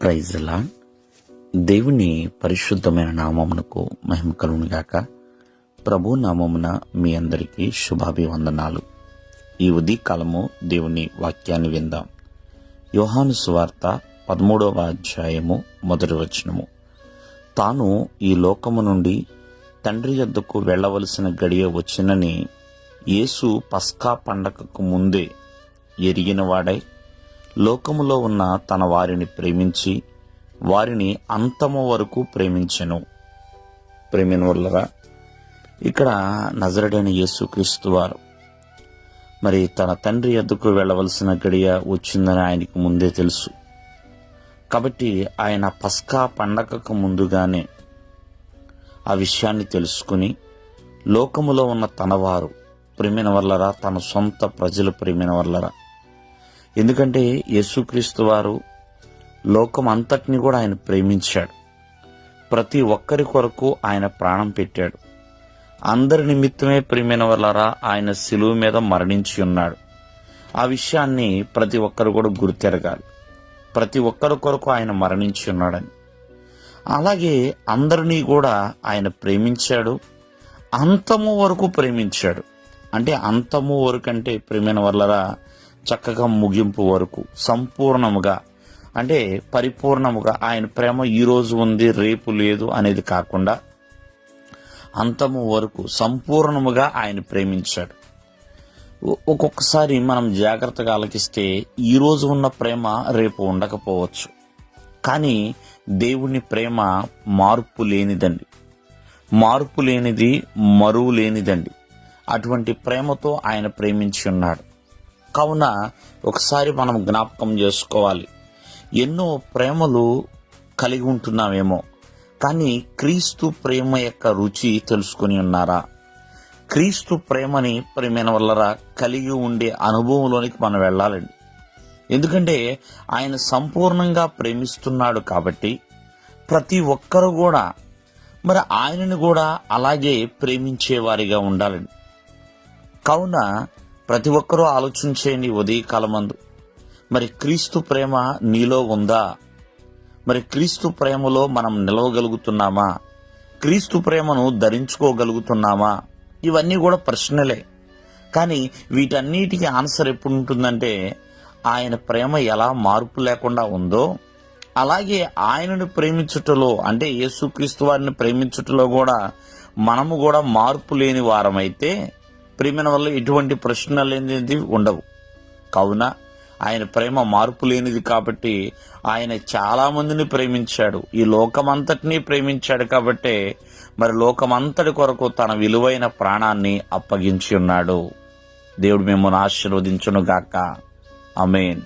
Praise the lord. దేవుని పరిశుద్ధమైన నామమునకు మహిమ కలుగును గాక. ప్రభు నామమున మీ అందరికీ శుభాభివందనాలు. ఈ ఉదయకాలము దేవుని వాక్యాన్ని విందాం. యోహాను సువార్త 13వ అధ్యాయము 1వ వచనము. తాను ఈ లోకము నుండి తండ్రి యొద్దకు వెళ్ళవలసిన గడియ వచ్చినని యేసు పస్కా పండగకు ముందే ఎరిగినవాడై లోకములో ఉన్న తన వారిని ప్రేమించి వారిని అంతము వరకు ప్రేమించెను. ప్రేమినులరా, ఇక్కడ నజరేయుడైన యేసుక్రీస్తు వారు మరి తన తండ్రి యొద్దకు వెళ్ళవలసిన గడియ వచ్చిందని ఆయనకు ముందే తెలుసు. కాబట్టి ఆయన పస్కా పండగకు ముందుగానే ఆ విషయాన్ని తెలుసుకుని లోకములో ఉన్న తన వారు ప్రేమిన వల్లరా, తన సొంత ప్రజలు ప్రేమిన వల్లరా, ఎందుకంటే యేసుక్రీస్తు వారు లోకం అంతటిని కూడా ఆయన ప్రేమించాడు. ప్రతి ఒక్కరి కొరకు ఆయన ప్రాణం పెట్టాడు. అందరి నిమిత్తమే ప్రేమైన వల్లరా ఆయన శిలువ మీద మరణించి ఉన్నాడు. ఆ విషయాన్ని ప్రతి ఒక్కరు కూడా గుర్తెరగాలి. ప్రతి ఒక్కరి కొరకు ఆయన మరణించి ఉన్నాడని. అలాగే అందరినీ కూడా ఆయన ప్రేమించాడు, అంతము వరకు ప్రేమించాడు. అంటే అంతము వరకు అంటే ప్రేమైన వల్లరా చక్కగా ముగింపు వరకు సంపూర్ణముగా, అంటే పరిపూర్ణముగా ఆయన ప్రేమ ఈ రోజు ఉంది రేపు లేదు అనేది కాకుండా అంతము వరకు సంపూర్ణముగా ఆయన ప్రేమించాడు. ఒక్కొక్కసారి మనం జాగ్రత్తగా ఆలకిస్తే ఈ రోజు ఉన్న ప్రేమ రేపు ఉండకపోవచ్చు. కానీ దేవుని ప్రేమ మార్పు లేనిదండి, మార్పు లేనిది, మరువు లేనిదండి. అటువంటి ప్రేమతో ఆయన ప్రేమించి ఉన్నాడు. కావున ఒకసారి మనం జ్ఞాపకం చేసుకోవాలి. ఎన్నో ప్రేమలు కలిగి ఉంటున్నామేమో, కానీ క్రీస్తు ప్రేమ యొక్క రుచి తెలుసుకుని ఉన్నారా? క్రీస్తు ప్రేమని ప్రేమైన వల్లరా కలిగి ఉండే అనుభవంలోనికి మనం వెళ్ళాలండి. ఎందుకంటే ఆయన సంపూర్ణంగా ప్రేమిస్తున్నాడు కాబట్టి ప్రతి ఒక్కరు కూడా మరి ఆయనను కూడా అలాగే ప్రేమించేవారిగా ఉండాలండి. కావున ప్రతి ఒక్కరూ ఆలోచించేయండి ఉదయకాలమందు, మరి క్రీస్తు ప్రేమ నీలో ఉందా? మరి క్రీస్తు ప్రేమలో మనం నిలవగలుగుతున్నామా? క్రీస్తు ప్రేమను ధరించుకోగలుగుతున్నామా? ఇవన్నీ కూడా ప్రశ్నలే. కానీ వీటన్నిటికీ ఆన్సర్ ఎప్పుడు ఉంటుందంటే, ఆయన ప్రేమ ఎలా మార్పు లేకుండా ఉందో అలాగే ఆయనను ప్రేమించుటలో, అంటే యేసుక్రీస్తు వారిని ప్రేమించుటలో కూడా మనము కూడా మార్పు లేని వారమైతే ప్రేమ వల్ల ఎటువంటి ప్రశ్నలు అనేది ఉండవు. కావున ఆయన ప్రేమ మార్పు లేనిది కాబట్టి ఆయన చాలా మందిని ప్రేమించాడు. ఈ లోకమంతటినీ ప్రేమించాడు కాబట్టి మరి లోకమంతటి కొరకు తన విలువైన ప్రాణాన్ని అప్పగించి ఉన్నాడు. దేవుడు మిమ్మల్ని ఆశీర్వదించును గాక. ఆమేన్.